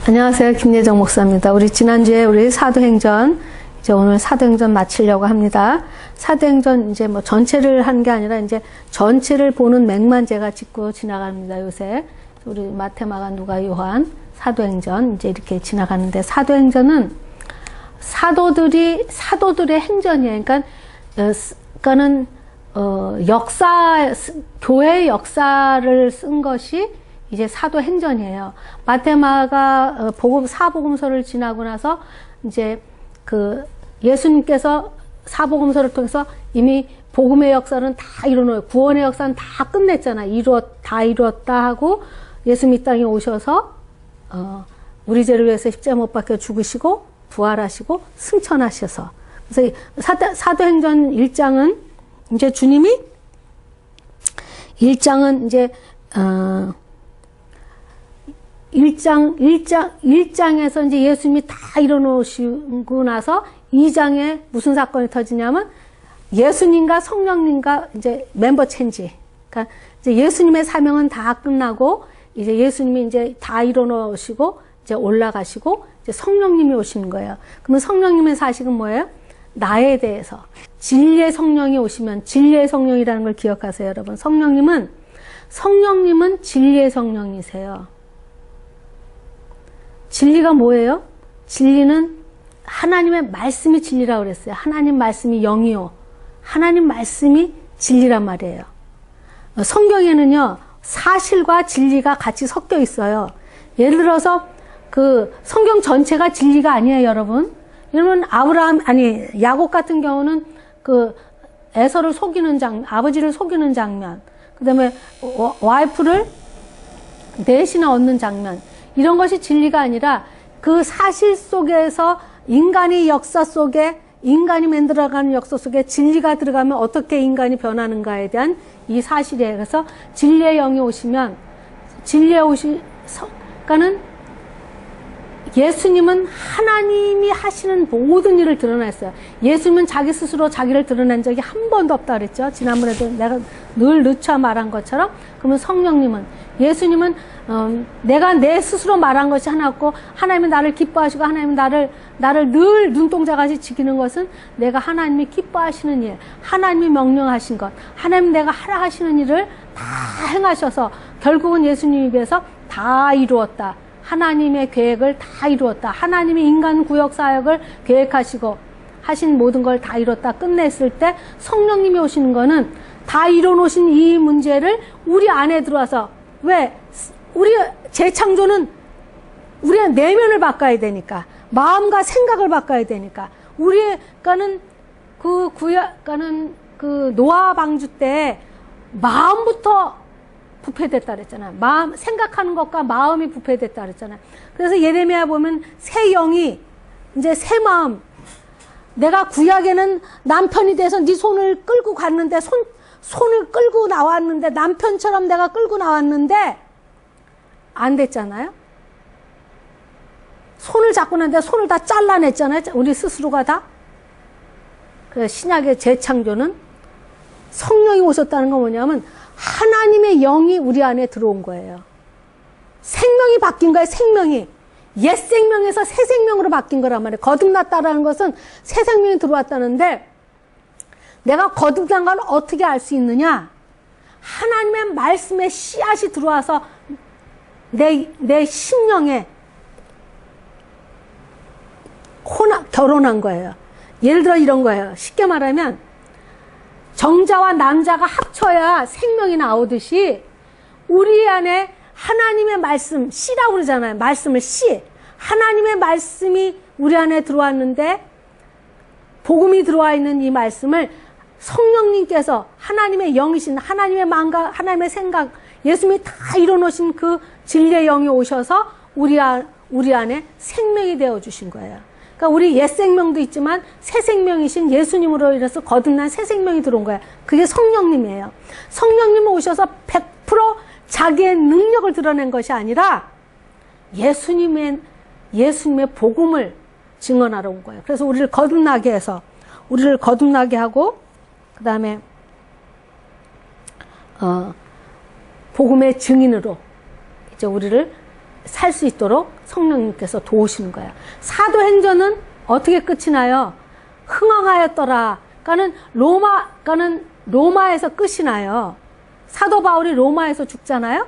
안녕하세요. 김예정 목사입니다. 우리 지난주에 우리 사도행전, 이제 오늘 사도행전 마치려고 합니다. 사도행전 이제 뭐 전체를 한 게 아니라 이제 전체를 보는 맥만 제가 짚고 지나갑니다. 요새 우리 마태, 마가, 누가, 요한, 사도행전 이제 이렇게 지나가는데, 사도행전은 사도들의 행전이에요. 그러니까는 교회의 역사를 쓴 것이 이제 사도행전이에요. 마태, 마가, 사복음서를 지나고 나서 이제 예수님께서 사복음서를 통해서 이미 복음의 역사는 다 이루어요. 구원의 역사는 다 끝냈잖아. 다 이루었다 하고 예수님 이 땅에 오셔서 우리 죄를 위해서 십자가 못 박혀 죽으시고 부활하시고 승천하셔서, 그래서 사도행전 1장은 이제 주님이 1장은 이제 1장에서 이제 예수님이 다 이뤄놓으시고 나서 2장에 무슨 사건이 터지냐면 예수님과 성령님과 이제 멤버 체인지. 그러니까 이제 예수님의 사명은 다 끝나고 이제 예수님이 이제 다 이뤄놓으시고 이제 올라가시고 이제 성령님이 오시는 거예요. 그러면 성령님의 사식은 뭐예요? 나에 대해서. 진리의 성령이 오시면, 진리의 성령이라는 걸 기억하세요, 여러분. 성령님은 진리의 성령이세요. 진리가 뭐예요? 진리는 하나님의 말씀이 진리라고 그랬어요. 하나님 말씀이 영이요, 하나님 말씀이 진리란 말이에요. 성경에는요, 사실과 진리가 같이 섞여 있어요. 예를 들어서 성경 전체가 진리가 아니에요, 여러분. 여러분, 야곱 같은 경우는 에서를 속이는 아버지를 속이는 장면, 그 다음에 와이프를 대신에 얻는 장면, 이런 것이 진리가 아니라 그 사실 속에서 인간의 역사 속에, 인간이 만들어가는 역사 속에 진리가 들어가면 어떻게 인간이 변하는가에 대한 이 사실이에요. 그래서 진리의 영이 오시면, 그러니까는 예수님은 하나님이 하시는 모든 일을 드러냈어요. 예수님은 자기 스스로 자기를 드러낸 적이 한 번도 없다 그랬죠. 지난번에도 내가 늘 늦춰 말한 것처럼. 그러면 성령님은, 예수님은 내가 내 스스로 말한 것이 하나 없고, 하나님은 나를 기뻐하시고, 하나님은 나를 늘 눈동자같이 지키는 것은 내가 하나님이 기뻐하시는 일, 하나님이 명령하신 것, 하나님 내가 하라 하시는 일을 다 행하셔서 결국은 예수님 입에서 다 이루었다. 하나님의 계획을 다 이루었다. 하나님이 인간 구역 사역을 계획하시고 하신 모든 걸 다 이뤘다. 끝냈을 때 성령님이 오시는 거는 다 이뤄놓으신 이 문제를 우리 안에 들어와서, 왜? 우리 재창조는 우리의 내면을 바꿔야 되니까, 마음과 생각을 바꿔야 되니까. 그러니까는 노아 방주 때 마음부터 부패됐다 그랬잖아요. 생각하는 것과 마음이 부패됐다 그랬잖아요. 그래서 예레미야 보면 새 영이, 이제 새 마음, 내가 구약에는 남편이 돼서 네 손을 끌고 갔는데, 손을 끌고 나왔는데, 남편처럼 내가 끌고 나왔는데 안 됐잖아요. 손을 잡고 났는데 손을 다 잘라냈잖아요. 우리 스스로가 다. 그래서 신약의 재창조는 성령이 오셨다는 건 뭐냐면 하나님의 영이 우리 안에 들어온 거예요. 생명이 바뀐 거예요. 생명이. 옛 생명에서 새 생명으로 바뀐 거란 말이에요. 거듭났다라는 것은 새 생명이 들어왔다는데, 내가 거듭난 걸 어떻게 알 수 있느냐? 하나님의 말씀에 씨앗이 들어와서 내 심령에 결혼한 거예요. 예를 들어 이런 거예요. 쉽게 말하면 정자와 남자가 합쳐야 생명이 나오듯이 우리 안에 하나님의 말씀, 씨라고 그러잖아요. 말씀을 씨. 하나님의 말씀이 우리 안에 들어왔는데, 복음이 들어와 있는 이 말씀을 성령님께서, 하나님의 영이신, 하나님의 마음과 하나님의 생각, 예수님이 다 이뤄놓으신 그 진리의 영이 오셔서 우리 안에 생명이 되어주신 거예요. 그러니까 우리 옛 생명도 있지만 새 생명이신 예수님으로 인해서 거듭난 새 생명이 들어온 거예요. 그게 성령님이에요. 성령님이 오셔서 100% 자기의 능력을 드러낸 것이 아니라 예수님의 복음을 증언하러 온 거예요. 그래서 우리를 거듭나게 하고, 그 다음에 복음의 증인으로 이제 우리를 살 수 있도록 성령님께서 도우시는 거예요. 사도행전은 어떻게 끝이 나요? 흥왕하였더라. 그러니까는 로마에서 끝이 나요. 사도 바울이 로마에서 죽잖아요.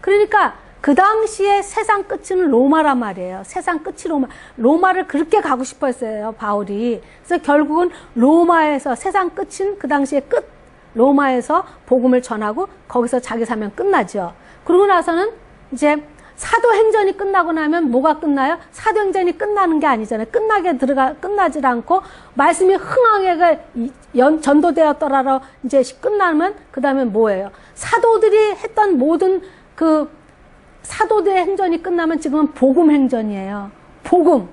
그러니까 그 당시에 세상 끝은 로마란 말이에요. 세상 끝이 로마. 로마를 그렇게 가고 싶어 했어요, 바울이. 그래서 결국은 로마에서, 세상 끝은 그 당시에 끝, 로마에서 복음을 전하고 거기서 자기 사명 끝나죠. 그러고 나서는 이제 사도행전이 끝나고 나면 뭐가 끝나요? 사도행전이 끝나는 게 아니잖아요. 끝나질 않고 말씀이 흥왕에게 전도되었더라로 이제 끝나면 그 다음에 뭐예요? 사도들이 했던 모든 그 사도들의 행전이 끝나면 지금은 복음 행전이에요. 복음.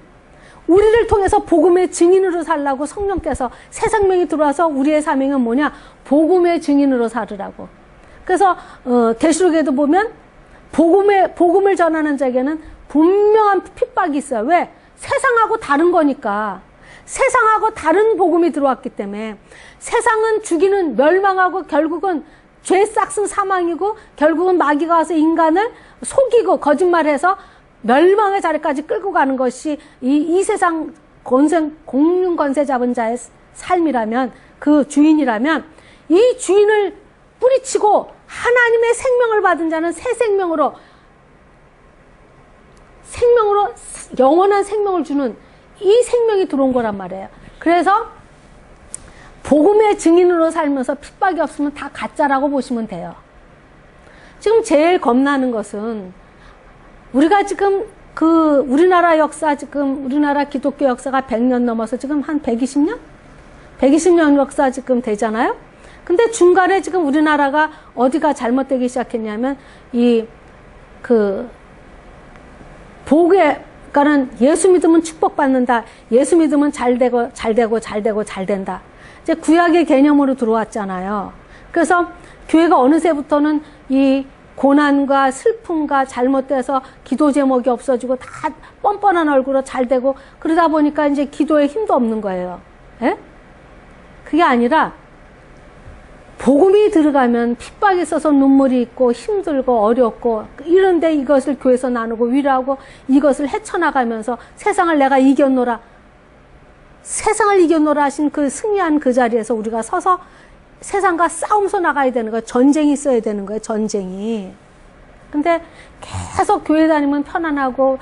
우리를 통해서 복음의 증인으로 살라고 성령께서 새 생명이 들어와서 우리의 사명은 뭐냐? 복음의 증인으로 살으라고. 그래서 계시록에도 보면 복음을 전하는 자에게는 분명한 핍박이 있어요. 왜? 세상하고 다른 거니까. 세상하고 다른 복음이 들어왔기 때문에 세상은 죽이는 멸망하고 결국은 죄 싹슨 사망이고 결국은 마귀가 와서 인간을 속이고 거짓말해서 멸망의 자리까지 끌고 가는 것이 이 세상 공륜 권세 잡은 자의 삶이라면, 그 주인이라면 이 주인을 뿌리치고 하나님의 생명을 받은 자는 새 생명으로 영원한 생명을 주는 이 생명이 들어온 거란 말이에요. 그래서 복음의 증인으로 살면서 핍박이 없으면 다 가짜라고 보시면 돼요. 지금 제일 겁나는 것은 우리가 지금 우리나라 역사, 지금 우리나라 기독교 역사가 100년 넘어서 지금 한 120년? 120년 역사 지금 되잖아요? 근데 중간에 지금 우리나라가 어디가 잘못되기 시작했냐면, 그러니까는 예수 믿으면 축복받는다. 예수 믿으면 잘 된다. 이제 구약의 개념으로 들어왔잖아요. 그래서 교회가 어느새부터는 이 고난과 슬픔과 잘못돼서 기도 제목이 없어지고 다 뻔뻔한 얼굴로 잘 되고 그러다 보니까 이제 기도에 힘도 없는 거예요. 예? 그게 아니라 복음이 들어가면 핍박이 있어서 눈물이 있고 힘들고 어렵고 이런데 이것을 교회에서 나누고 위로하고 이것을 헤쳐나가면서 세상을 내가 이겼노라. 세상을 이겼노라 하신 그 승리한 그 자리에서 우리가 서서 세상과 싸움서 나가야 되는 거예요. 전쟁이 있어야 되는 거예요. 전쟁이. 근데 계속 교회 다니면 편안하고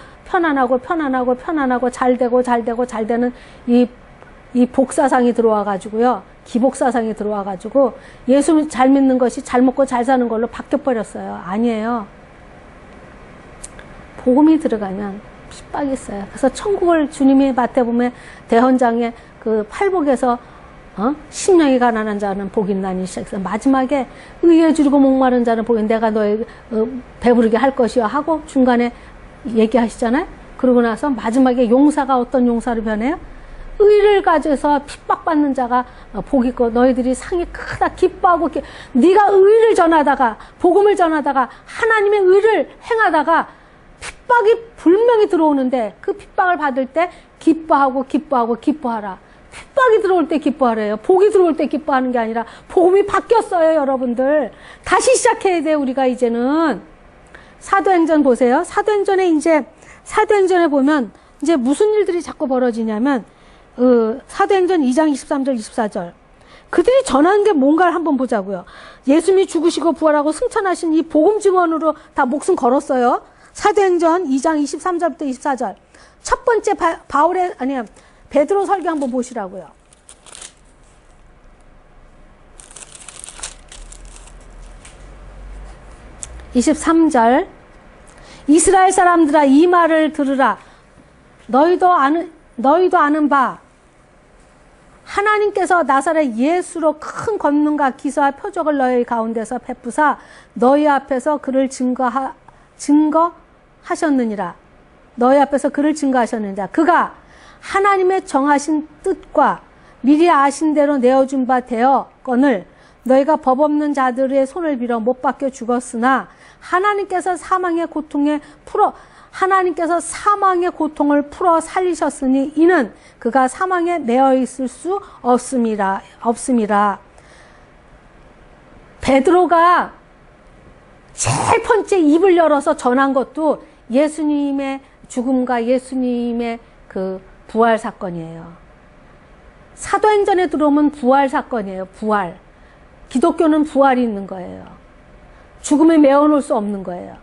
잘 되는 이 복사상이 들어와가지고요. 기복사상이 들어와가지고 예수 잘 믿는 것이 잘 먹고 잘 사는 걸로 바뀌어버렸어요. 아니에요. 복음이 들어가면 핍박이 있어요. 그래서 천국을 주님이 마태복음에 대헌장에 그 팔복에서 심령이 가난한 자는 복이 있나니 시작해서 마지막에 의에 주르고 목마른 자는 복이 내가 너에게 배부르게 할 것이요 하고 중간에 얘기하시잖아요. 그러고 나서 마지막에 용사가 어떤 용사로 변해요? 의를 가져서 핍박받는 자가 복이 있고 너희들이 상이 크다 기뻐하고 네가 의를 전하다가 복음을 전하다가 하나님의 의를 행하다가 핍박이 분명히 들어오는데 그 핍박을 받을 때 기뻐하라. 핍박이 들어올 때 기뻐하래요. 복이 들어올 때 기뻐하는 게 아니라 복음이 바뀌었어요, 여러분들. 다시 시작해야 돼요, 우리가 이제는. 사도행전 보세요. 사도행전에 보면 이제 무슨 일들이 자꾸 벌어지냐면 사도행전 2장 23절 24절 그들이 전하는 게 뭔가를 한번 보자고요. 예수님이 죽으시고 부활하고 승천하신 이 복음 증언으로 다 목숨 걸었어요. 사도행전 2장 23절부터 24절 첫 번째 베드로 설교 한번 보시라고요. (23절) 이스라엘 사람들아 이 말을 들으라. 너희도 아는 바 하나님께서 나사렛 예수로 큰 권능과 기사와 표적을 너희 가운데서 베푸사 너희 앞에서 그를 증거하셨느니라. 너희 앞에서 그를 증거하셨느니라. 그가 하나님의 정하신 뜻과 미리 아신 대로 내어준 바 되었거늘 너희가 법 없는 자들의 손을 빌어 못 박혀 죽었으나 하나님께서 사망의 고통을 풀어 살리셨으니 이는 그가 사망에 매어 있을 수 없음이라. 베드로가 제일 번째 입을 열어서 전한 것도 예수님의 죽음과 예수님의 그 부활 사건이에요. 사도행전에 들어오면 부활 사건이에요. 부활. 기독교는 부활이 있는 거예요. 죽음에 메어놓을 수 없는 거예요.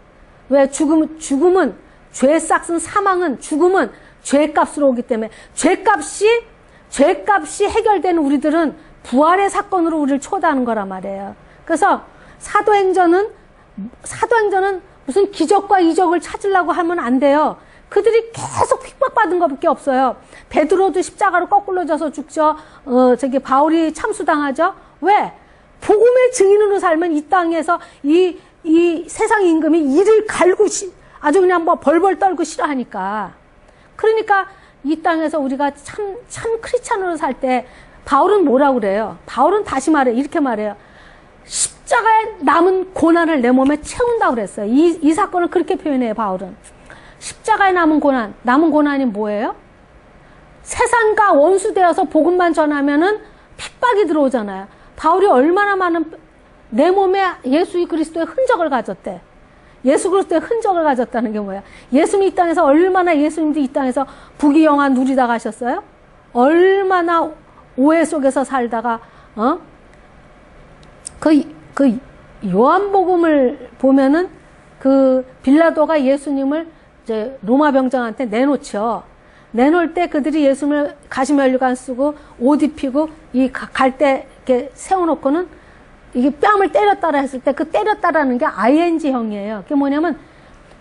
왜? 죽음은 죄 싹슨 사망은 죽음은 죄값으로 오기 때문에 죄값이 해결되는 우리들은 부활의 사건으로 우리를 초대하는 거란 말이에요. 그래서 사도행전은 무슨 기적과 이적을 찾으려고 하면 안 돼요. 그들이 계속 핍박받은 것밖에 없어요. 베드로도 십자가로 거꾸로 져서 죽죠. 바울이 참수당하죠. 왜? 복음의 증인으로 살면 이 땅에서 이 세상 임금이 이를 갈고 아주 그냥 뭐 벌벌 떨고 싫어하니까. 그러니까 이 땅에서 우리가 참 크리스찬으로 살 때 바울은 뭐라고 그래요? 바울은 다시 이렇게 말해요. 십자가에 남은 고난을 내 몸에 채운다고 그랬어요. 이 사건을 그렇게 표현해요, 바울은. 십자가에 남은 고난이 뭐예요? 세상과 원수되어서 복음만 전하면은 핍박이 들어오잖아요. 바울이 얼마나 많은 내 몸에 예수 그리스도의 흔적을 가졌대. 예수 그리스도의 흔적을 가졌다는 게 뭐야? 예수님이 이 땅에서 얼마나 예수님도 이 땅에서 부귀영화 누리다 가셨어요? 얼마나 오해 속에서 살다가 그 요한복음을 보면은 그 빌라도가 예수님을 이제 로마 병장한테 내놓죠. 내놓을 때 그들이 예수님을 가시면류관 쓰고 옷 입히고 이 갈대 이렇게 세워놓고는 이게 뺨을 때렸다라 했을 때 그 때렸다라는 게 ing형이에요. 그게 뭐냐면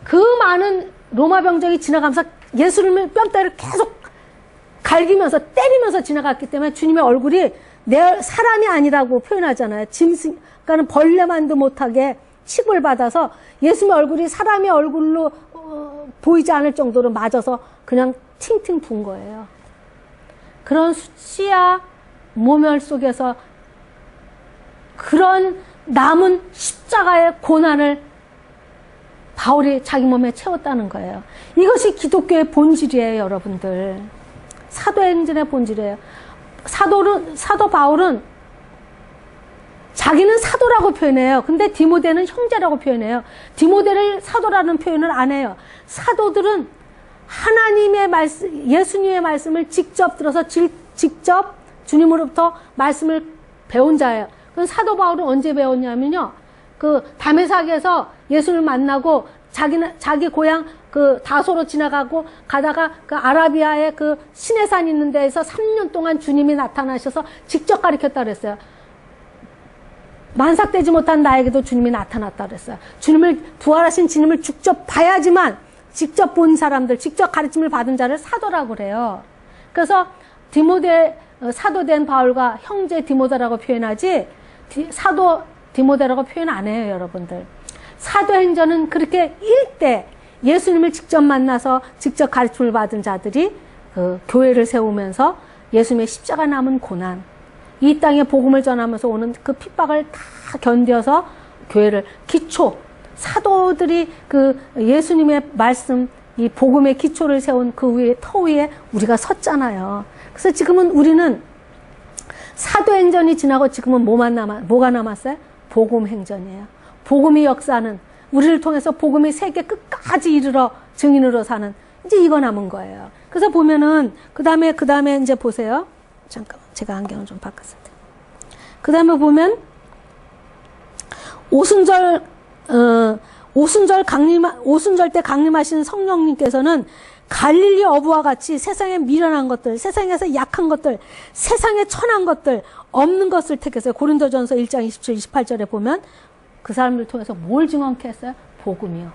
그 많은 로마 병정이 지나가면서 예수님의 뺨때를 계속 갈기면서 때리면서 지나갔기 때문에 주님의 얼굴이 내 사람이 아니라고 표현하잖아요. 그러니까 벌레만도 못하게 취급을 받아서 예수님의 얼굴이 사람의 얼굴로 보이지 않을 정도로 맞아서 그냥 팅팅 분 거예요. 그런 수치와 모멸 속에서 그런 남은 십자가의 고난을 바울이 자기 몸에 채웠다는 거예요. 이것이 기독교의 본질이에요, 여러분들. 사도행전의 본질이에요. 사도 바울은 자기는 사도라고 표현해요. 근데 디모데는 형제라고 표현해요. 디모데를 사도라는 표현을 안 해요. 사도들은 하나님의 말씀, 예수님의 말씀을 직접 들어서 직접 주님으로부터 말씀을 배운 자예요. 그 사도 바울은 언제 배웠냐면요. 그 다메섹에서 예수를 만나고 자기 고향 그 다소로 지나가고 가다가 그 아라비아의 그 시내산 있는 데에서 3년 동안 주님이 나타나셔서 직접 가르쳤다 그랬어요. 만삭되지 못한 나에게도 주님이 나타났다 그랬어요. 부활하신 주님을 직접 봐야지만 직접 본 사람들, 직접 가르침을 받은 자를 사도라고 그래요. 그래서 사도된 바울과 형제 디모데라고 표현하지 사도 디모데라고 표현 안 해요, 여러분들. 사도행전은 그렇게 일대 예수님을 직접 만나서 직접 가르침을 받은 자들이 그 교회를 세우면서 예수님의 십자가 남은 고난, 이 땅에 복음을 전하면서 오는 그 핍박을 다 견뎌서 교회를 사도들이 그 예수님의 말씀, 이 복음의 기초를 세운 그 위에, 터 위에 우리가 섰잖아요. 그래서 지금은 우리는 사도행전이 지나고 지금은 뭐가 남았어요? 복음행전이에요. 복음의 역사는 우리를 통해서 복음이 세계 끝까지 이르러 증인으로 사는 이제 이거 남은 거예요. 그래서 보면은 그 다음에 이제 보세요. 잠깐만, 제가 안경을 좀 바꿨을 때. 그 다음에 보면 오순절 때 강림하신 성령님께서는 갈릴리 어부와 같이 세상에 미련한 것들, 세상에서 약한 것들, 세상에 천한 것들, 없는 것을 택했어요. 고린도전서 1장 27, 28절에 보면 그 사람들 통해서 뭘 증언케 했어요? 복음이요.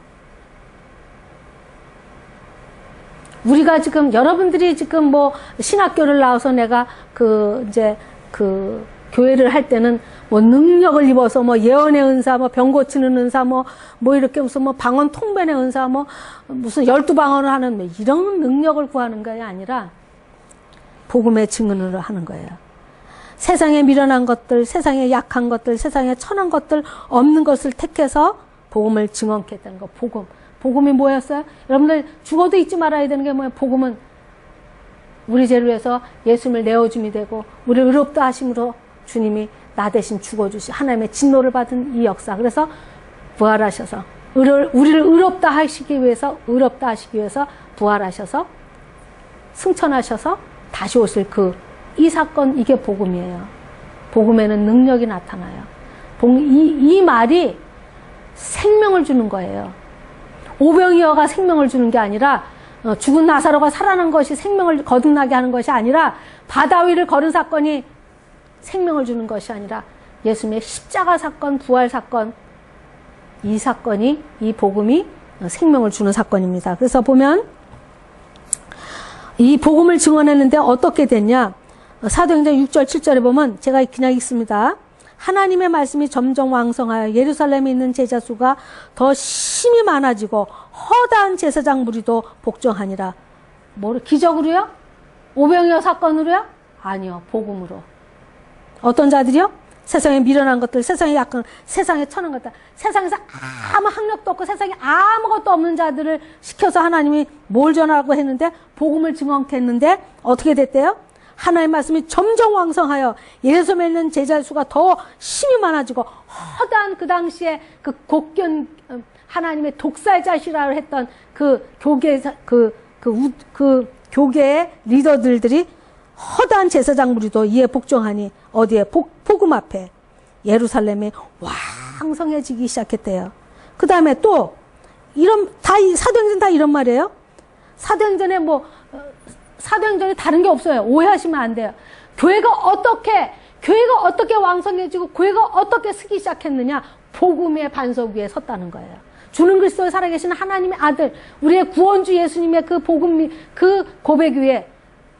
우리가 지금, 여러분들이 지금 뭐 신학교를 나와서 내가 교회를 할 때는 뭐 능력을 입어서 뭐 예언의 은사, 뭐 병 고치는 은사, 뭐 이렇게 무슨 뭐 방언 통변의 은사, 뭐 무슨 12방언을 하는 뭐 이런 능력을 구하는 게 아니라 복음의 증언을 하는 거예요. 세상에 미련한 것들, 세상에 약한 것들, 세상에 천한 것들, 없는 것을 택해서 복음을 증언케 했다는 거. 복음이 뭐였어요? 여러분들 죽어도 잊지 말아야 되는 게 뭐예요? 복음은 우리 죄를 위해서 예수님을 내어줌이 되고 우리를 의롭다 하심으로 주님이 나 대신 죽어주시 하나님의 진노를 받은 이 역사. 그래서 부활하셔서 우리를 의롭다 하시기 위해서 부활하셔서 승천하셔서 다시 오실 이 사건, 이게 복음이에요. 복음에는 능력이 나타나요. 이 말이 생명을 주는 거예요. 오병이어가 생명을 주는 게 아니라, 죽은 나사로가 살아난 것이 생명을 거듭나게 하는 것이 아니라, 바다 위를 걸은 사건이 생명을 주는 것이 아니라, 예수님의 십자가 사건, 부활 사건, 이 복음이 생명을 주는 사건입니다. 그래서 보면 이 복음을 증언했는데 어떻게 됐냐? 사도행전 6절 7절에 보면 제가 그냥 읽습니다. 하나님의 말씀이 점점 왕성하여 예루살렘에 있는 제자 수가 더 심히 많아지고 허다한 제사장 무리도 복종하니라. 기적으로요? 오병이어 사건으로요? 아니요, 복음으로. 어떤 자들이요? 세상에 미련한 것들, 세상에 천한 것들, 세상에서 아무 학력도 없고 세상에 아무것도 없는 자들을 시켜서 하나님이 뭘 전하라고 했는데, 복음을 증언케 했는데 어떻게 됐대요? 하나님의 말씀이 점점 왕성하여 예루살렘에 있는 제자 수가 더 심히 많아지고 허다한 그 당시에 그 곡견 하나님의 독살자시라고 했던 그 교계의 리더들이 허다한 제사장 무리도 이에 복종하니 어디에 복음 앞에 예루살렘에 왕성해지기 시작했대요. 그 다음에 또 사도행전 다 이런 말이에요. 사도행전에 다른 게 없어요. 오해하시면 안 돼요. 교회가 어떻게 왕성해지고 교회가 어떻게 쓰기 시작했느냐? 복음의 반석 위에 섰다는 거예요. 주는 그리스도에 살아계신 하나님의 아들, 우리의 구원주 예수님의 그 복음, 그 고백 위에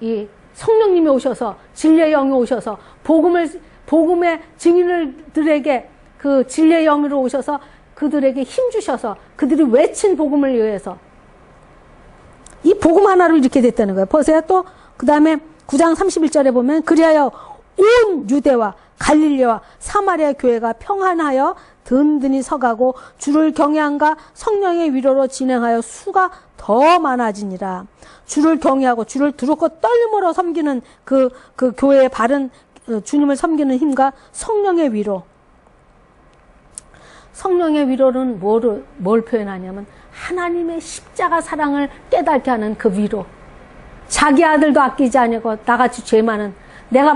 이 성령님이 오셔서, 진리의 영이 오셔서, 복음의 증인들에게 그 진리의 영으로 오셔서 그들에게 힘 주셔서 그들이 외친 복음을 위해서 이 복음 하나로 이렇게 됐다는 거예요. 보세요. 또 그 다음에 9장 31절에 보면 그리하여 온 유대와 갈릴리와 사마리아 교회가 평안하여 든든히 서가고 주를 경외함과 성령의 위로로 진행하여 수가 더 많아지니라. 주를 경외하고 주를 두렵고 떨림으로 섬기는 그 교회의 바른 주님을 섬기는 힘과 성령의 위로. 성령의 위로는 뭘 표현하냐면 하나님의 십자가 사랑을 깨닫게 하는 그 위로. 자기 아들도 아끼지 않고 나같이 죄 많은 내가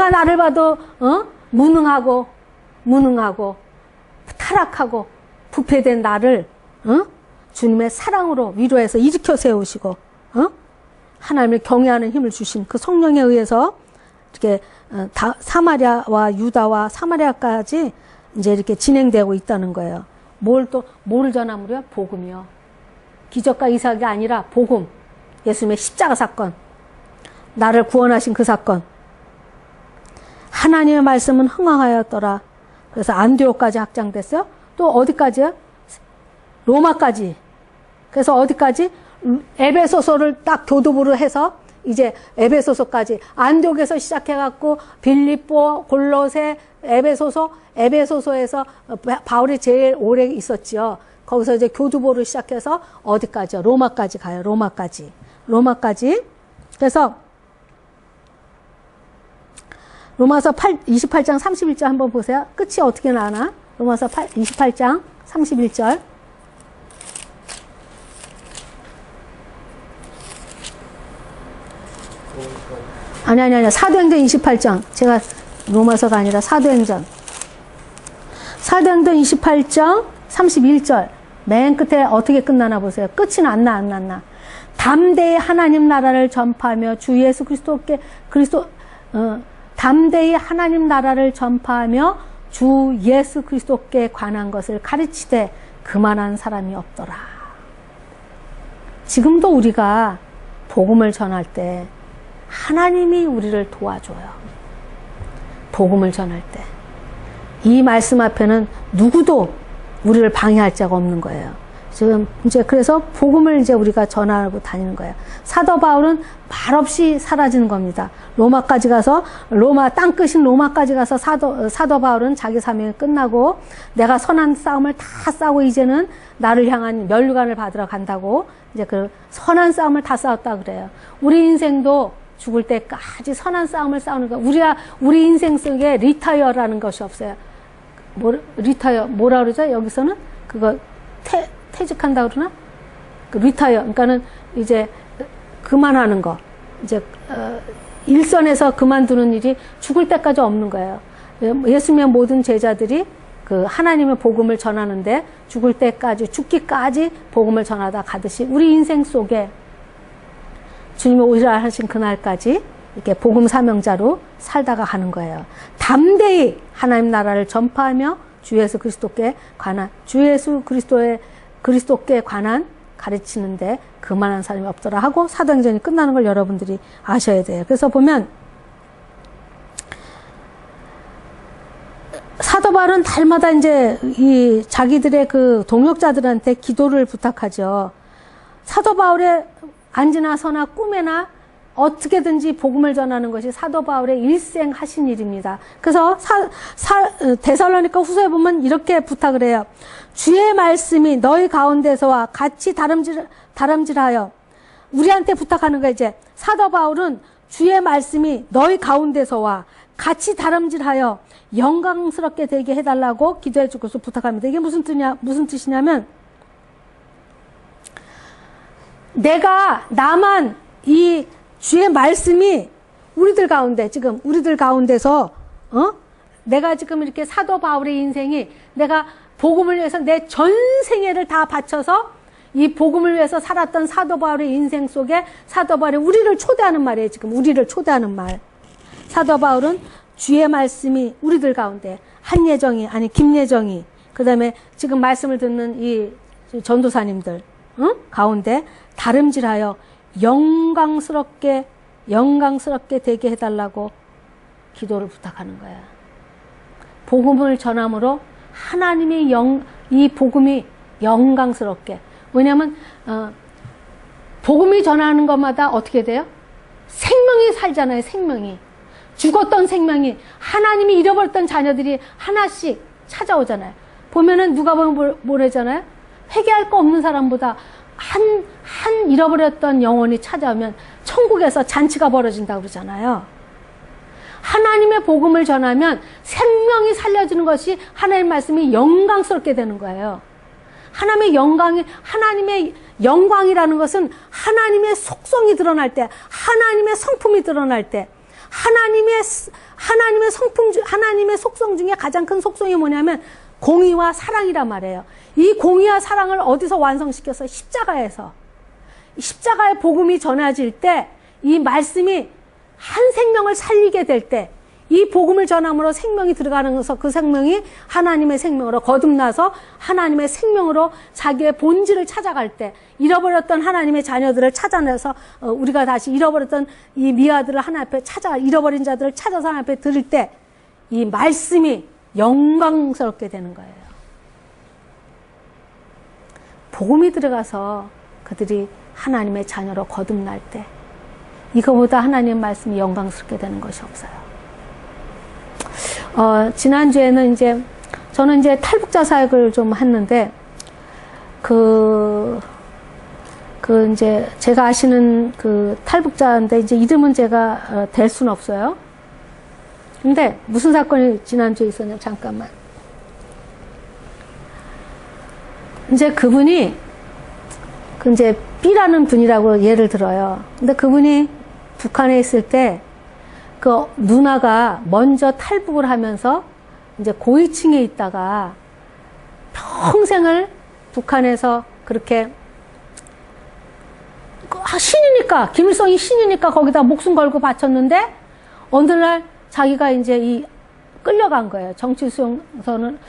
나를 봐도 무능하고 타락하고 부패된 나를 주님의 사랑으로 위로해서 일으켜 세우시고 하나님을 경외하는 힘을 주신 그 성령에 의해서 이렇게 사마리아와 유다와 사마리아까지 이제 이렇게 진행되고 있다는 거예요. 뭐를 전함으로요? 복음이요. 기적과 이삭이 아니라 복음. 예수님의 십자가 사건. 나를 구원하신 그 사건. 하나님의 말씀은 흥황하였더라. 그래서 안디옥까지 확장됐어요. 또 어디까지요? 로마까지. 그래서 어디까지? 에베소서를 딱 교두부로 해서 이제 에베소서까지 안디옥에서 시작해갖고 빌립보, 골로새, 에베소서에서 바울이 제일 오래 있었지요. 거기서 이제 교두보를 시작해서 어디까지요? 로마까지 가요. 로마까지. 그래서 로마서 28장 31절 한번 보세요. 끝이 어떻게 나나? 로마서 28장 31절. 아니. 사도행전 28장. 제가 로마서가 아니라 사도행전 28장 31절. 맨 끝에 어떻게 끝나나 보세요. 끝은 안 났나. 담대히 하나님 나라를 전파하며 주 예수 담대히 하나님 나라를 전파하며 주 예수 그리스도께 관한 것을 가르치되 그만한 사람이 없더라. 지금도 우리가 복음을 전할 때 하나님이 우리를 도와줘요. 복음을 전할 때. 이 말씀 앞에는 누구도 우리를 방해할 자가 없는 거예요. 지금 이제 그래서 복음을 이제 우리가 전하고 다니는 거예요. 사도 바울은 말없이 사라지는 겁니다. 로마까지 가서 땅끝인 로마까지 가서 사도 바울은 자기 사명이 끝나고 내가 선한 싸움을 다 싸우고 이제는 나를 향한 면류관을 받으러 간다고 이제 그 선한 싸움을 다 싸웠다 그래요. 우리 인생도 죽을 때까지 선한 싸움을 싸우는 거. 우리 인생 속에 리타이어라는 것이 없어요. 뭐라 그러죠? 여기서는 그거 퇴직한다 그러나? 그 리타이어, 그러니까는 이제 그만하는 거. 이제, 일선에서 그만두는 일이 죽을 때까지 없는 거예요. 예수님의 모든 제자들이 그 하나님의 복음을 전하는데 죽을 때까지, 죽기까지 복음을 전하다 가듯이 우리 인생 속에 주님의 오시라 하신 그날까지 이렇게 복음 사명자로 살다가 가는 거예요. 담대히 하나님 나라를 전파하며 주 예수 그리스도께 관한, 주 예수 그리스도께 관한 가르치는데 그만한 사람이 없더라 하고 사도행전이 끝나는 걸 여러분들이 아셔야 돼요. 그래서 보면 사도 바울은 달마다 이제 이 자기들의 그 동역자들한테 기도를 부탁하죠. 사도 바울의 안지나 서나 꿈에나 어떻게든지 복음을 전하는 것이 사도 바울의 일생 하신 일입니다. 그래서 데살로니가 후서에 보면 이렇게 부탁을 해요. 주의 말씀이 너희 가운데서와 같이 다름질하여 우리한테 부탁하는 거예요. 이제 사도 바울은 주의 말씀이 너희 가운데서와 같이 다름질하여 영광스럽게 되게 해달라고 기도해 주고서 부탁합니다. 이게 무슨 뜻이냐면 나만 이 주의 말씀이 우리들 가운데, 지금 우리들 가운데서, 내가 지금 이렇게 사도 바울의 인생이 내가 복음을 위해서 내 전생애를 다 바쳐서 이 복음을 위해서 살았던 사도 바울의 인생 속에 사도 바울이 우리를 초대하는 말이에요. 지금 우리를 초대하는 말. 사도 바울은 주의 말씀이 우리들 가운데 한예정이, 아니 김예정이, 그 다음에 지금 말씀을 듣는 이 전도사님들, 가운데 다름질하여 영광스럽게 되게 해달라고 기도를 부탁하는 거야. 복음을 전함으로 하나님의 이 복음이 영광스럽게. 왜냐하면 복음이 전하는 것마다 어떻게 돼요? 생명이 살잖아요. 생명이. 죽었던 생명이, 하나님이 잃어버렸던 자녀들이 하나씩 찾아오잖아요. 보면은 누가 보면 뭐래잖아요? 회개할 거 없는 사람보다 한 잃어버렸던 영혼이 찾아오면 천국에서 잔치가 벌어진다고 그러잖아요. 하나님의 복음을 전하면 생명이 살려지는 것이 하나님의 말씀이 영광스럽게 되는 거예요. 하나님의 영광이라는 것은 하나님의 속성이 드러날 때, 하나님의 성품이 드러날 때, 하나님의 속성 중에 가장 큰 속성이 뭐냐면 공의와 사랑이란 말이에요. 이 공의와 사랑을 어디서 완성시켜서? 십자가에서. 십자가의 복음이 전해질 때, 이 말씀이 한 생명을 살리게 될 때, 이 복음을 전함으로 생명이 들어가면서 그 생명이 하나님의 생명으로 거듭나서 하나님의 생명으로 자기의 본질을 찾아갈 때, 잃어버렸던 하나님의 자녀들을 찾아내서 우리가 다시 잃어버렸던 이 미아들을 하나님 앞에 잃어버린 자들을 찾아서 하나님 앞에 드릴 때 이 말씀이 영광스럽게 되는 거예요. 복음이 들어가서 그들이 하나님의 자녀로 거듭날 때 이거보다 하나님의 말씀이 영광스럽게 되는 것이 없어요. 지난주에는 저는 탈북자 사역을 좀 했는데, 제가 아시는 그 탈북자인데, 이름은 제가 댈 수는 없어요. 근데 무슨 사건이 지난주에 있었냐면, 잠깐만. 그분이, B라는 분이라고 예를 들어요. 근데 그분이 북한에 있을 때, 그 누나가 먼저 탈북을 하면서 고위층에 있다가 평생을 북한에서 그렇게 신이니까, 김일성이 신이니까 거기다 목숨 걸고 바쳤는데 어느 날 자기가 끌려간 거예요. 정치수용소는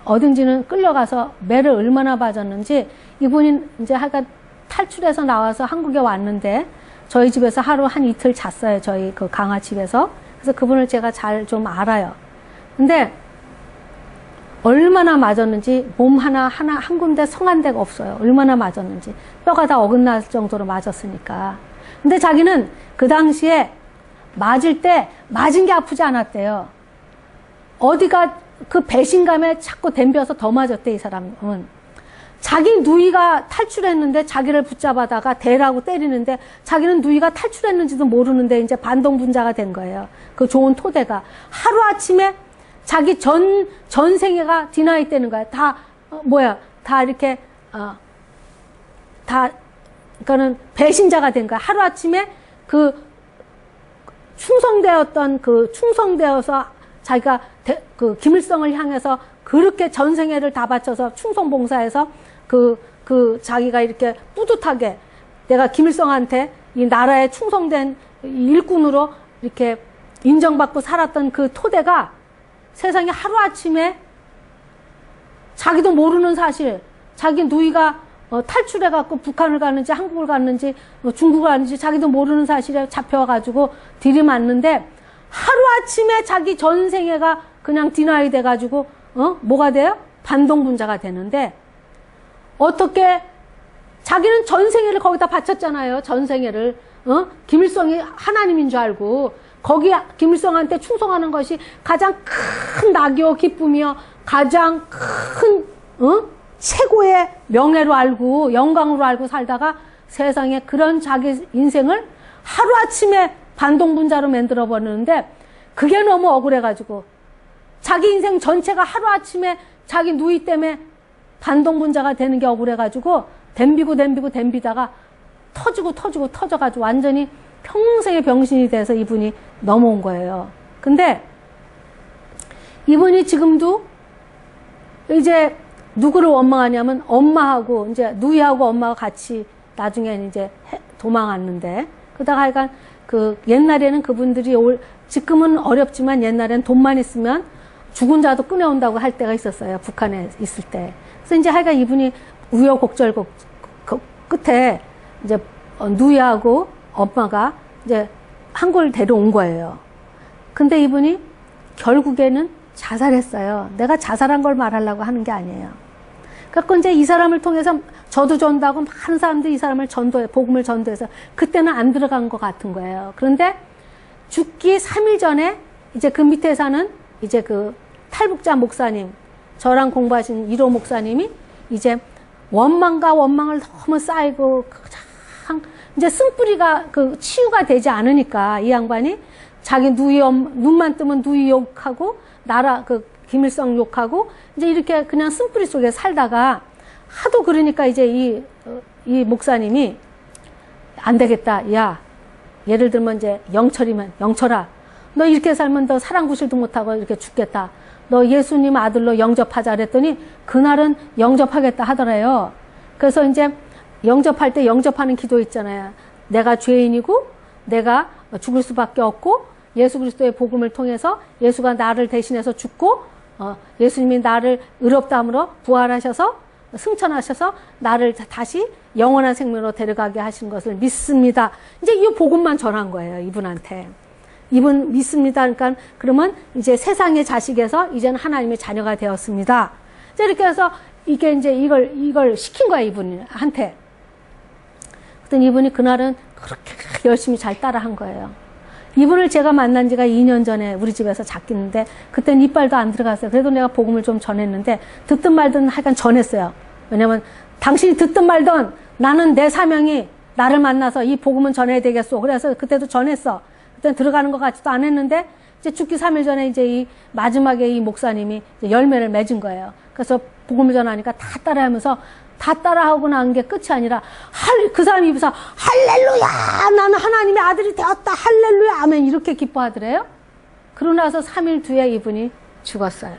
어딘지는 끌려가서 매를 얼마나 맞았는지, 이분이 하여간 탈출해서 나와서 한국에 왔는데 저희 집에서 하루 한 이틀 잤어요. 저희 그 강화 집에서. 그래서 그분을 제가 잘 좀 알아요. 근데 얼마나 맞았는지 몸 한 군데 성한 데가 없어요. 얼마나 맞았는지. 뼈가 다 어긋날 정도로 맞았으니까. 근데 자기는 그 당시에 맞을 때 맞은 게 아프지 않았대요. 어디가 그 배신감에 자꾸 덤벼서 더 맞았대, 이 사람은. 자기 누이가 탈출했는데 자기를 붙잡아다가 대라고 때리는데 자기는 누이가 탈출했는지도 모르는데 반동분자가 된 거예요. 그 좋은 토대가. 하루아침에 자기 전생애가 디나이 되는 거야. 다 이렇게, 그러니까는 배신자가 된 거야. 하루아침에 충성되어서 자기가 김일성을 향해서 그렇게 전생애를 다 바쳐서 충성봉사해서 자기가 이렇게 뿌듯하게 내가 김일성한테 이 나라에 충성된 일꾼으로 이렇게 인정받고 살았던 그 토대가 세상에 하루아침에 자기도 모르는 사실, 자기 누이가 탈출해갖고 북한을 갔는지 한국을 갔는지 중국을 갔는지 자기도 모르는 사실에 잡혀가지고 들이맞는데 하루아침에 자기 전생애가 그냥 디나이 돼가지고 뭐가 돼요? 반동분자가 되는데 어떻게 자기는 전생애를 거기다 바쳤잖아요. 전생애를 김일성이 하나님인 줄 알고 거기 김일성한테 충성하는 것이 가장 큰 낙이요 기쁨이요 가장 큰 최고의 명예로 알고 영광으로 알고 살다가 세상에 그런 자기 인생을 하루아침에 반동분자로 만들어버리는데 그게 너무 억울해가지고 자기 인생 전체가 하루아침에 자기 누이 때문에 반동분자가 되는 게 억울해가지고 댐비다가 터져가지고 완전히 평생의 병신이 돼서 이분이 넘어온 거예요. 근데 이분이 지금도 이제 누구를 원망하냐면 엄마하고 이제 누이하고 엄마가 같이 나중에는 이제 도망왔는데 그러다가 하여간 옛날에는 그분들이 지금은 어렵지만 옛날엔 돈만 있으면 죽은 자도 꺼내온다고 할 때가 있었어요. 북한에 있을 때. 그래서 이제 하여간 이분이 우여곡절 끝에 이제 누이하고 엄마가 이제 한국을 데려온 거예요. 근데 이분이 결국에는 자살했어요. 내가 자살한 걸 말하려고 하는 게 아니에요. 그래서 이제 이 사람을 통해서 저도 전도하고 많은 사람들이 이 사람을 복음을 전도해서 그때는 안 들어간 것 같은 거예요. 그런데 죽기 3일 전에 이제 그 밑에 사는 이제 탈북자 목사님, 저랑 공부하신 1호 목사님이 이제 원망과 원망을 너무 쌓이고 이제 쓴뿌리가 치유가 되지 않으니까 이 양반이 자기 눈만 뜨면 누이 욕하고 나라 김일성 욕하고 이제 이렇게 그냥 쓴뿌리 속에 살다가 하도 그러니까 이제 이 목사님이 안 되겠다. 야, 예를 들면 이제 영철이면 영철아, 너 이렇게 살면 너 사랑구실도 못하고 이렇게 죽겠다. 너 예수님 아들로 영접하자 그랬더니 그날은 영접하겠다 하더래요. 그래서 이제 영접할 때 영접하는 기도 있잖아요. 내가 죄인이고 내가 죽을 수밖에 없고 예수 그리스도의 복음을 통해서 예수가 나를 대신해서 죽고 예수님이 나를 의롭다함으로 부활하셔서 승천하셔서 나를 다시 영원한 생명으로 데려가게 하신 것을 믿습니다. 이제 이 복음만 전한 거예요. 이분한테. 이분 믿습니다. 그러니까 그러면 이제 세상의 자식에서 이제는 하나님의 자녀가 되었습니다. 이렇게 해서 이게 이제 이걸 시킨 거야, 이분한테. 그랬더니 이분이 그날은 그렇게 열심히 잘 따라한 거예요. 이분을 제가 만난 지가 2년 전에 우리 집에서 잡기는데 그때는 이빨도 안 들어갔어요. 그래도 내가 복음을 좀 전했는데 듣든 말든 하여간 전했어요. 왜냐면 당신이 듣든 말든 나는 내 사명이 나를 만나서 이 복음은 전해야 되겠어. 그래서 그때도 전했어. 그때는 들어가는 것 같지도 않았는데 이제 죽기 3일 전에 이제 이 마지막에 이 목사님이 이제 열매를 맺은 거예요. 그래서 복음을 전하니까 다 따라하면서 다 따라하고 난 게 끝이 아니라 그 사람이 입에서 할렐루야 나는 하나님의 아들이 되었다 할렐루야 아멘 이렇게 기뻐하더래요. 그러고 나서 3일 뒤에 이분이 죽었어요.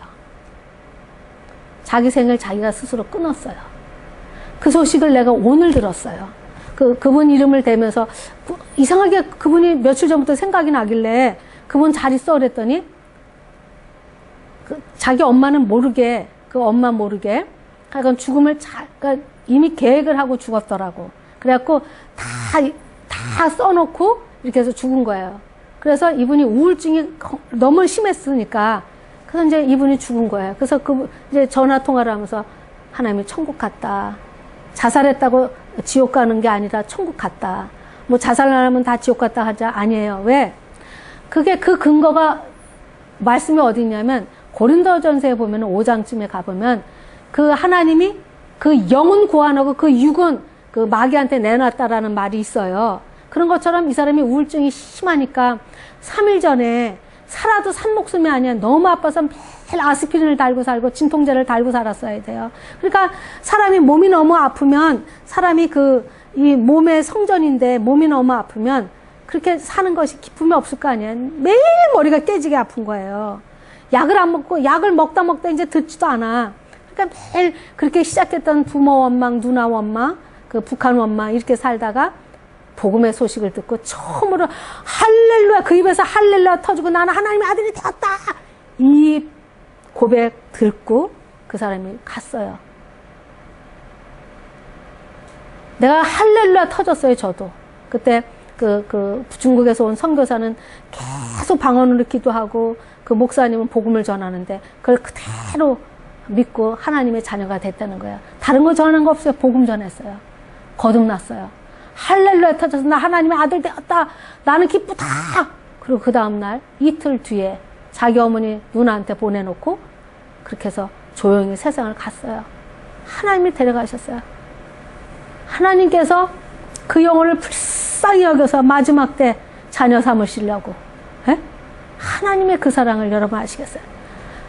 자기 생을 자기가 스스로 끊었어요. 그 소식을 내가 오늘 들었어요. 그분 이름을 대면서 이상하게 그분이 며칠 전부터 생각이 나길래 그분 잘 있어 그랬더니 자기 엄마는 모르게 엄마 모르게 하여간 죽음을 그러니까 이미 계획을 하고 죽었더라고. 그래갖고 다 써놓고 이렇게 해서 죽은 거예요. 그래서 이분이 우울증이 너무 심했으니까 그래서 이제 이분이 죽은 거예요. 그래서 이제 전화 통화를 하면서 하나님이 천국 갔다. 자살했다고 지옥 가는 게 아니라 천국 갔다. 뭐 자살 안 하면 다 지옥 갔다 하자. 아니에요. 왜? 그게 그 근거가 말씀이 어디 있냐면 고린도전서에 보면 5장쯤에 가보면 그 하나님이 그 영은 구원하고 그 육은 그 마귀한테 내놨다라는 말이 있어요. 그런 것처럼 이 사람이 우울증이 심하니까 3일 전에 살아도 산 목숨이 아니야. 너무 아파서 매일 아스피린을 달고 살고 진통제를 달고 살았어야 돼요. 그러니까 사람이 몸이 너무 아프면 사람이 이 몸의 성전인데 몸이 너무 아프면 그렇게 사는 것이 기쁨이 없을 거 아니에요. 매일 머리가 깨지게 아픈 거예요. 약을 안 먹고 약을 먹다 이제 듣지도 않아. 그러니까 매일 그렇게 시작했던 부모 원망, 누나 원망, 북한 원망 이렇게 살다가 복음의 소식을 듣고 처음으로 할렐루야, 그 입에서 할렐루야 터지고 나는 하나님의 아들이 되었다. 이 고백 듣고 그 사람이 갔어요. 내가 할렐루야 터졌어요, 저도. 그때 중국에서 온 선교사는 계속 방언으로 기도하고 그 목사님은 복음을 전하는데 그걸 그대로 믿고 하나님의 자녀가 됐다는 거예요. 다른 거 전하는 거 없어요. 복음 전했어요. 거듭났어요. 할렐루야 터져서 나 하나님의 아들 되었다. 나는 기쁘다. 그리고 그 다음날 이틀 뒤에 자기 어머니 누나한테 보내놓고 그렇게 해서 조용히 세상을 갔어요. 하나님이 데려가셨어요. 하나님께서 그 영혼을 불쌍히 여겨서 마지막 때 자녀 삼으시려고. 에? 하나님의 그 사랑을 여러분 아시겠어요?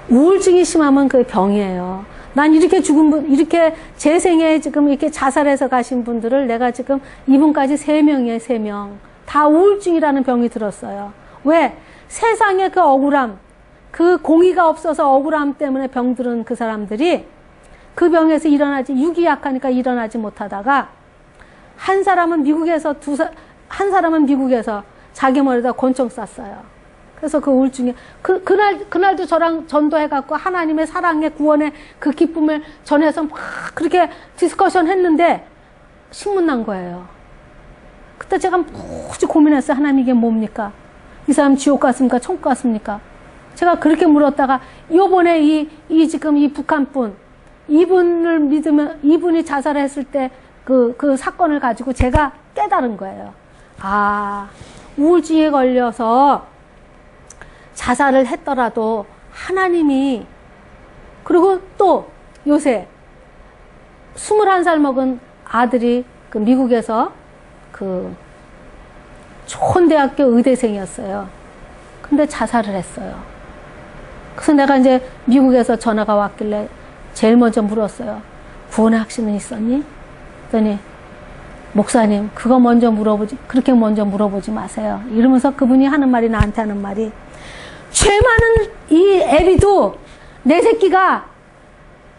우울증이 심하면 그게 병이에요. 난 이렇게 죽은 분, 이렇게 제 생에 지금 이렇게 자살해서 가신 분들을 내가 지금 이분까지 3명이에요, 3명. 다 우울증이라는 병이 들었어요. 왜? 세상의 그 억울함, 그 공의가 없어서 억울함 때문에 병들은 그 사람들이 그 병에서 육이 약하니까 일어나지 못하다가 한 사람은 미국에서 자기 머리에다 권총 쐈어요. 그래서 그 우울증에 그날도 저랑 전도해갖고 하나님의 사랑의 구원의 그 기쁨을 전해서 막 그렇게 디스커션 했는데 신문 난 거예요. 그때 제가 무지 고민했어요. 하나님 이게 뭡니까? 이 사람 지옥 갔습니까? 천국 갔습니까? 제가 그렇게 물었다가 요번에 지금 이 북한분 이분을 믿으면 이분이 자살했을 때 그 사건을 가지고 제가 깨달은 거예요. 아, 우울증에 걸려서 자살을 했더라도 하나님이, 그리고 또 요새 21살 먹은 아들이 미국에서 좋은 대학교 의대생이었어요. 근데 자살을 했어요. 그래서 내가 이제 미국에서 전화가 왔길래 제일 먼저 물었어요. 구원의 확신은 있었니? 그랬더니 목사님, 그렇게 먼저 물어보지 마세요. 이러면서 그분이 하는 말이, 나한테 하는 말이, 죄 많은 이 애비도 내 새끼가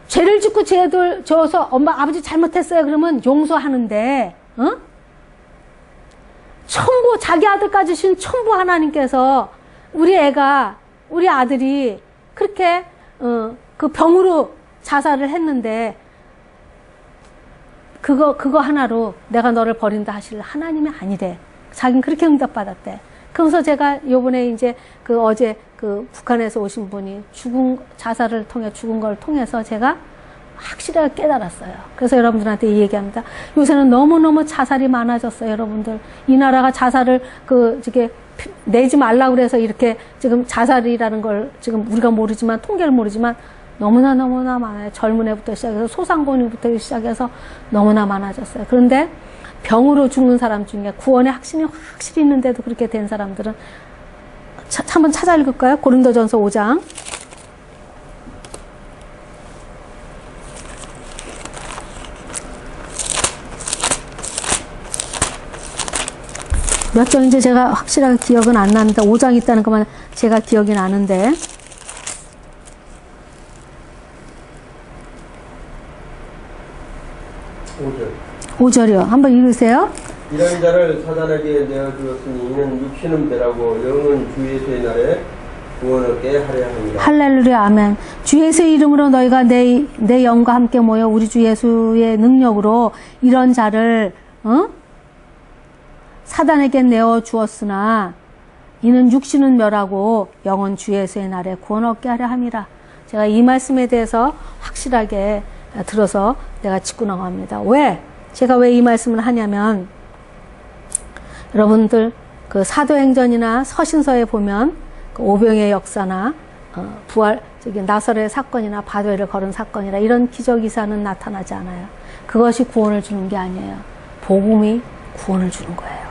죄를 짓고 죄를 져서 엄마, 아버지 잘못했어요. 그러면 용서하는데, 자기 아들까지 주신 천부 하나님께서 우리 아들이 그렇게, 그 병으로 자살을 했는데, 그거 하나로 내가 너를 버린다 하실 하나님이 아니래. 자기는 그렇게 응답받았대. 그러면서 제가 요번에 이제 어제 북한에서 오신 분이 자살을 통해 죽은 걸 통해서 제가 확실하게 깨달았어요. 그래서 여러분들한테 이 얘기합니다. 요새는 너무너무 자살이 많아졌어요, 여러분들. 이 나라가 자살을 이렇게 내지 말라고 그래서 이렇게 지금 자살이라는 걸 지금 우리가 통계를 모르지만 너무나 많아요. 젊은 애부터 시작해서 소상공인부터 시작해서 너무나 많아졌어요. 그런데 병으로 죽는 사람 중에 구원의 확신이 확실히 있는데도 그렇게 된 사람들은 한번 찾아 읽을까요? 고린도전서 5장. 몇 장인지 제가 확실하게 기억은 안 납니다. 5장 있다는 것만 제가 기억이 나는데. 5절이요. 한번 읽으세요. 이런 자를 사단에게 내어주었으니 이는 육신은 배라고 영은 주 예수의 날에 구원 얻게 하려 합니다. 할렐루야, 아멘. 주 예수의 이름으로 너희가 내 영과 함께 모여 우리 주 예수의 능력으로 이런 자를 사단에게 내어주었으나 이는 육신은 멸하고 영은 주 예수의 날에 구원 얻게 하려 함이라. 제가 이 말씀에 대해서 확실하게 들어서 내가 짚고 나갑니다. 제가 왜 이 말씀을 하냐면, 여러분들 사도행전이나 서신서에 보면 오병의 역사나 나사렛 사건이나 바벨을 걸은 사건이라 이런 기적이사는 나타나지 않아요. 그것이 구원을 주는 게 아니에요. 복음이 구원을 주는 거예요.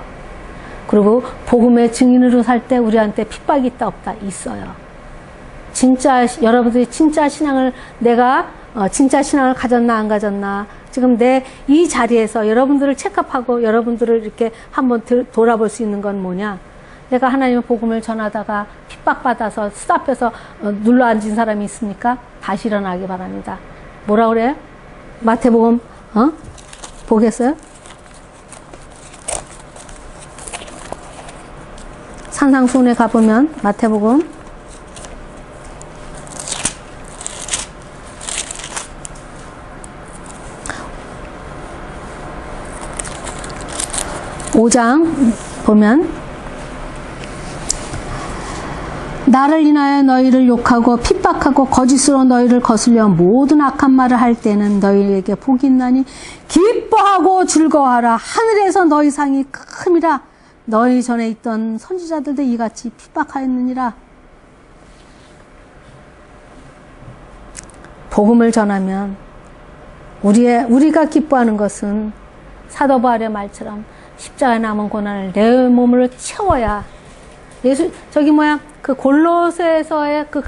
그리고 복음의 증인으로 살 때 우리한테 핍박이 있다 없다? 있어요. 진짜 여러분들이 진짜 신앙을 내가 진짜 신앙을 가졌나 안 가졌나 지금 내 이 자리에서 여러분들을 체크하고 여러분들을 이렇게 한번 돌아볼 수 있는 건 뭐냐? 내가 하나님의 복음을 전하다가 핍박받아서 스탑해서 눌러 앉은 사람이 있습니까? 다시 일어나기 바랍니다. 뭐라 그래요? 마태복음 보겠어요? 산상수훈에 가보면 마태복음 5장 보면 나를 인하여 너희를 욕하고 핍박하고 거짓으로 너희를 거슬려 모든 악한 말을 할 때는 너희에게 복이 있나니 기뻐하고 즐거워하라. 하늘에서 너희 상이 큼이라. 너희 전에 있던 선지자들도 이같이 핍박하였느니라. 복음을 전하면 우리가 기뻐하는 것은 사도 바울의 말처럼 십자가에 남은 고난을 내 몸으로 채워야 그 골로새에서의 그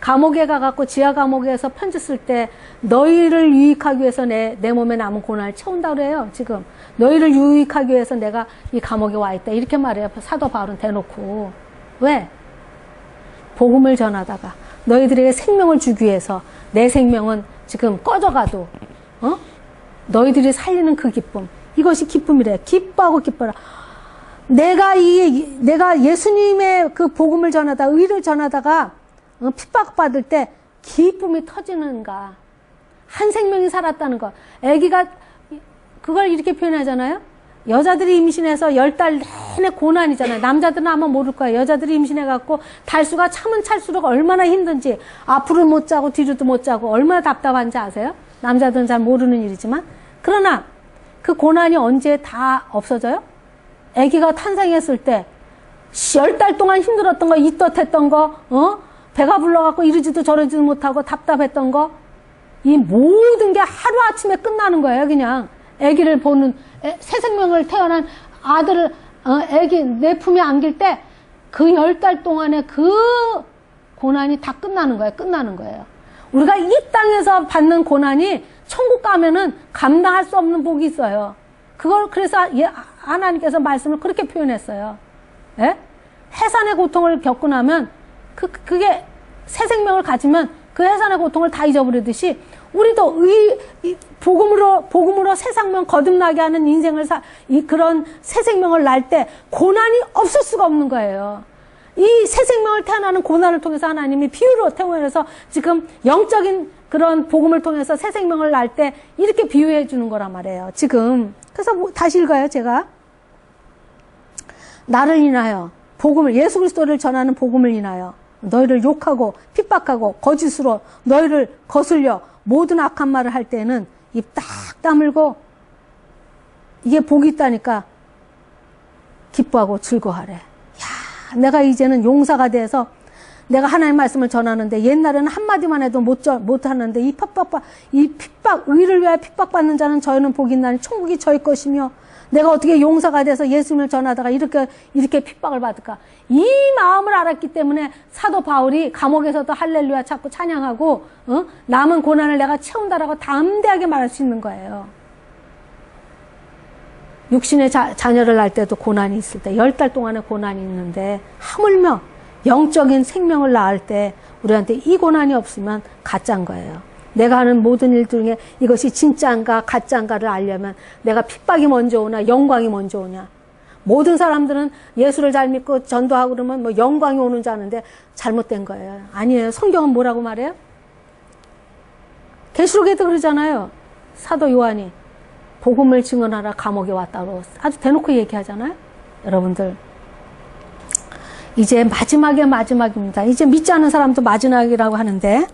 감옥에 가갖고 지하 감옥에서 편지 쓸 때 너희를 유익하기 위해서 내 몸에 남은 고난을 채운다 그래요. 지금 너희를 유익하기 위해서 내가 이 감옥에 와 있다 이렇게 말해요. 사도 바울은 대놓고. 왜? 복음을 전하다가 너희들에게 생명을 주기 위해서 내 생명은 지금 꺼져가도 너희들이 살리는 그 기쁨, 이것이 기쁨이래. 기뻐하고 기뻐라. 내가 예수님의 그 복음을 전하다, 의를 전하다가 핍박받을 때 기쁨이 터지는가. 한 생명이 살았다는 것. 아기가 그걸 이렇게 표현하잖아요. 여자들이 임신해서 10달 내내 고난이잖아요. 남자들은 아마 모를 거예요. 여자들이 임신해갖고 달수가 차면 찰수록 얼마나 힘든지, 앞으로 못 자고 뒤로도 못 자고 얼마나 답답한지 아세요? 남자들은 잘 모르는 일이지만. 그러나 그 고난이 언제 다 없어져요? 아기가 탄생했을 때 10달 동안 힘들었던 거, 이떳했던 거, 배가 불러갖고 이러지도 저러지도 못하고 답답했던 거, 이 모든 게 하루아침에 끝나는 거예요. 그냥 아기를 보는, 새 생명을 태어난 아들을 아기 내 품에 안길 때 그 10달 동안의 그 고난이 다 끝나는 거예요. 우리가 이 땅에서 받는 고난이 천국 가면은 감당할 수 없는 복이 있어요. 그걸 그래서 하나님께서 말씀을 그렇게 표현했어요. 예? 해산의 고통을 겪고 나면 그게 새 생명을 가지면 그 해산의 고통을 다 잊어버리듯이 우리도 복음으로 새 생명 거듭나게 하는 인생을 그런 새 생명을 날 때 고난이 없을 수가 없는 거예요. 이 새 생명을 태어나는 고난을 통해서 하나님이 비유로 태어나서 지금 영적인 그런 복음을 통해서 새 생명을 날 때 이렇게 비유해 주는 거란 말이에요. 지금. 그래서 다시 읽어요, 제가. 나를 인하여 예수 그리스도를 전하는 복음을 인하여 너희를 욕하고 핍박하고 거짓으로 너희를 거슬려 모든 악한 말을 할 때는 입 딱 다물고 이게 복이 있다니까 기뻐하고 즐거워하래. 야, 내가 이제는 용사가 돼서 내가 하나님 말씀을 전하는데 옛날에는 한마디만 해도 못하는데 이 핍박, 의를 위하여 핍박받는 자는 저희는 복이 있나니 천국이 저희 것이며 내가 어떻게 용사가 돼서 예수님을 전하다가 이렇게 핍박을 받을까. 이 마음을 알았기 때문에 사도 바울이 감옥에서도 할렐루야 자꾸 찬양하고 남은 고난을 내가 채운다라고 담대하게 말할 수 있는 거예요. 육신의 자녀를 낳을 때도 고난이 있을 때 10달 동안의 고난이 있는데 하물며 영적인 생명을 낳을 때 우리한테 이 고난이 없으면 가짜인 거예요. 내가 하는 모든 일 중에 이것이 진짜인가 가짜인가를 알려면 내가 핍박이 먼저 오나 영광이 먼저 오냐. 모든 사람들은 예수를 잘 믿고 전도하고 그러면 뭐 영광이 오는 줄 아는데 잘못된 거예요. 아니에요. 성경은 뭐라고 말해요? 계시록에도 그러잖아요. 사도 요한이 복음을 증언하라 감옥에 왔다고 아주 대놓고 얘기하잖아요. 여러분들 이제 마지막입니다. 이제 믿지 않는 사람도 마지막이라고 하는데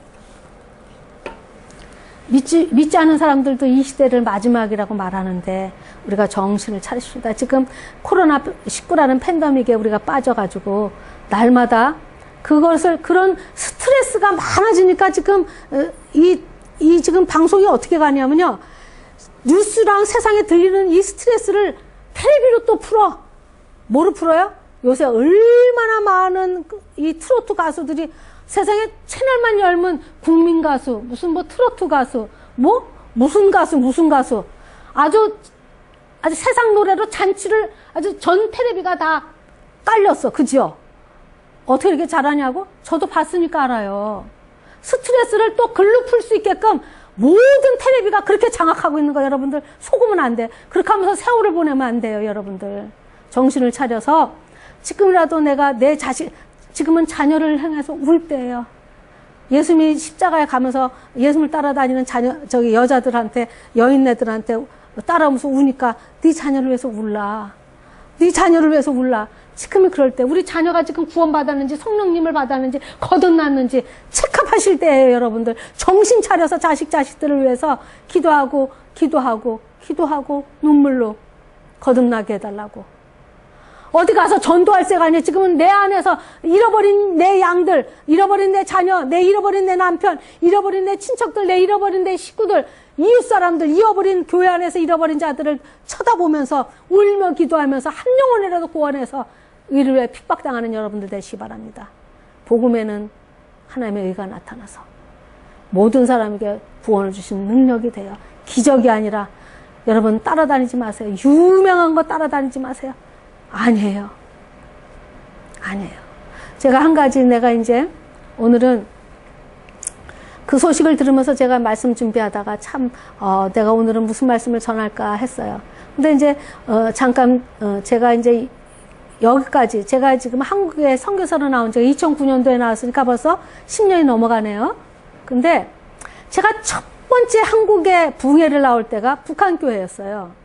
믿지 않는 사람들도 이 시대를 마지막이라고 말하는데 우리가 정신을 차리십시다. 지금 코로나19라는 팬데믹에 우리가 빠져가지고 날마다 그런 스트레스가 많아지니까 지금 지금 방송이 어떻게 가냐면요. 뉴스랑 세상에 들리는 이 스트레스를 텔레비로 또 풀어. 뭐로 풀어요? 요새 얼마나 많은 이 트로트 가수들이 세상에 채널만 열면 국민 가수, 무슨 뭐 트로트 가수, 뭐 무슨 가수 아주 세상 노래로 잔치를 아주 전 테레비가 다 깔렸어. 그지요? 어떻게 이렇게 잘하냐고? 저도 봤으니까 알아요. 스트레스를 또 글로 풀 수 있게끔 모든 테레비가 그렇게 장악하고 있는 거 여러분들 속으면 안 돼. 그렇게 하면서 세월을 보내면 안 돼요. 여러분들 정신을 차려서 지금이라도 내가 내 자식, 지금은 자녀를 향해서 울 때예요. 예수님이 십자가에 가면서 예수님을 따라다니는 여자들한테, 여인네들한테 따라오면서 우니까 네 자녀를 위해서 울라. 네 자녀를 위해서 울라. 지금이 그럴 때 우리 자녀가 지금 구원받았는지 성령님을 받았는지 거듭났는지 체크하실 때예요. 여러분들 정신 차려서 자식들을 위해서 기도하고 눈물로 거듭나게 해달라고. 어디 가서 전도할 새가 아니에요. 지금은 내 안에서 잃어버린 내 양들, 잃어버린 내 자녀, 잃어버린 내 남편, 잃어버린 내 친척들, 잃어버린 내 식구들, 이웃 사람들, 잃어버린 교회 안에서 잃어버린 자들을 쳐다보면서 울며 기도하면서 한 영혼이라도 구원해서 의를 위해 핍박당하는 여러분들 되시기 바랍니다. 복음에는 하나님의 의가 나타나서 모든 사람에게 구원을 주시는 능력이 돼요. 기적이 아니라 여러분 따라다니지 마세요. 유명한 거 따라다니지 마세요. 아니에요. 제가 한 가지 내가 이제 오늘은 그 소식을 들으면서 제가 말씀 준비하다가 참 내가 오늘은 무슨 말씀을 전할까 했어요. 근데 이제 잠깐 제가 이제 여기까지 제가 지금 한국에 선교사로 나온 지가 2009년도에 나왔으니까 벌써 10년이 넘어가네요. 근데 제가 첫 번째 한국에 부흥회를 나올 때가 북한 교회였어요.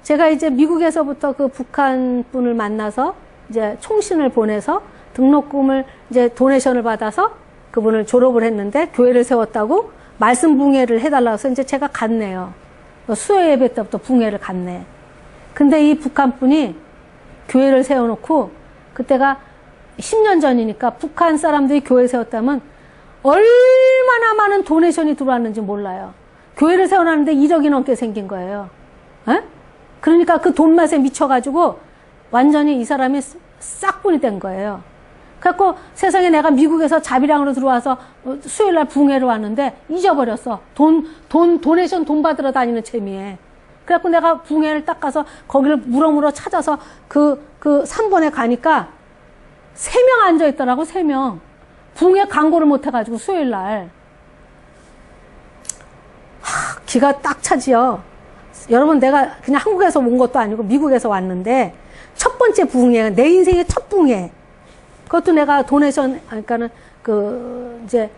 제가 이제 미국에서부터 그 북한 분을 만나서 이제 총신을 보내서 등록금을 이제 도네이션을 받아서 그분을 졸업을 했는데 교회를 세웠다고 말씀 붕회를 해달라고 해서 이제 제가 갔네요. 수요 예배 때부터 붕회를 갔네. 근데 이 북한 분이 교회를 세워놓고 그때가 10년 전이니까 북한 사람들이 교회 세웠다면 얼마나 많은 도네이션이 들어왔는지 몰라요. 교회를 세워놨는데 1억이 넘게 생긴 거예요. 에? 그러니까 그 돈 맛에 미쳐가지고 완전히 이 사람이 싹분이 된 거예요. 그래갖고 세상에 내가 미국에서 자비량으로 들어와서 수요일날 붕회를 왔는데 잊어버렸어. 도네이션 돈 받으러 다니는 재미에. 그래갖고 내가 붕회를 딱 가서 거기를 물어물어 찾아서 그 3번에 가니까 3명 앉아있더라고, 3명. 붕회 광고를 못해가지고 수요일날. 기가 딱 차지요. 여러분 내가 그냥 한국에서 온 것도 아니고 미국에서 왔는데 첫 번째 부흥회가 내 인생의 첫 부흥회. 그것도 내가 도네이션 그러니까는 이제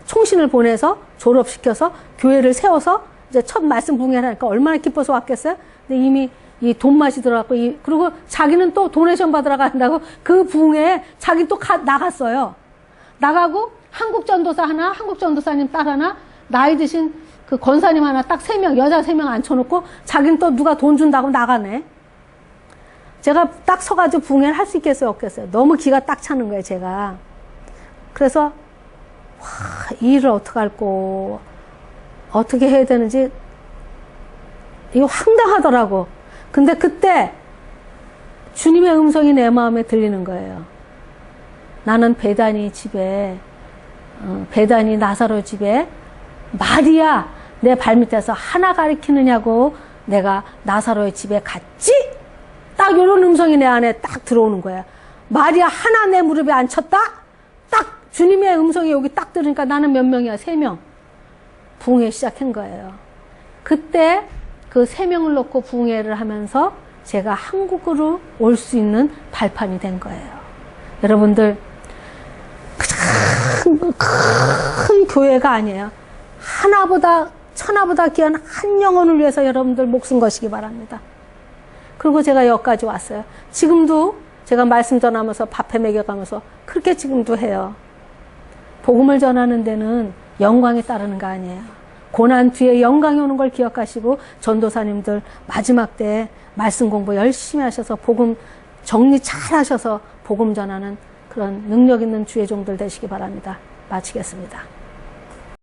총신을 보내서 졸업시켜서 교회를 세워서 이제 첫 말씀 부흥회를 하니까 얼마나 기뻐서 왔겠어요? 근데 이미 이 돈 맛이 들어갔고 그리고 자기는 또 도네이션 받으러 간다고 그 부흥회에 자기 또 나갔어요. 나가고 한국 전도사 하나, 한국 전도사님 딸 하나, 나이 드신 그 권사님 하나 딱 3명, 여자 3명 앉혀놓고 자기는 또 누가 돈 준다고 나가네. 제가 딱 서가지고 붕해를 할 수 있겠어요, 없겠어요? 너무 기가 딱 차는 거예요, 제가. 그래서 이 일을 어떻게 할꼬, 어떻게 해야 되는지 이거 황당하더라고. 근데 그때 주님의 음성이 내 마음에 들리는 거예요. 나는 베다니 집에, 베다니 나사로 집에 마리아 내 발밑에서 하나 가리키느냐고 내가 나사로의 집에 갔지? 딱 이런 음성이 내 안에 딱 들어오는 거야. 마리아 하나 내 무릎에 앉혔다? 딱 주님의 음성이 여기 딱 들으니까 나는 몇 명이야? 3명. 부흥회 시작한 거예요. 그때 그 3명을 놓고 부흥회를 하면서 제가 한국으로 올 수 있는 발판이 된 거예요. 여러분들 큰 교회가 아니에요. 하나보다 천하보다 귀한 한 영혼을 위해서 여러분들 목숨 거시기 바랍니다. 그리고 제가 여기까지 왔어요. 지금도 제가 말씀 전하면서 밥해 먹여가면서 그렇게 지금도 해요. 복음을 전하는 데는 영광이 따르는 거 아니에요. 고난 뒤에 영광이 오는 걸 기억하시고 전도사님들 마지막 때 말씀 공부 열심히 하셔서 복음 정리 잘 하셔서 복음 전하는 그런 능력 있는 주의 종들 되시기 바랍니다. 마치겠습니다.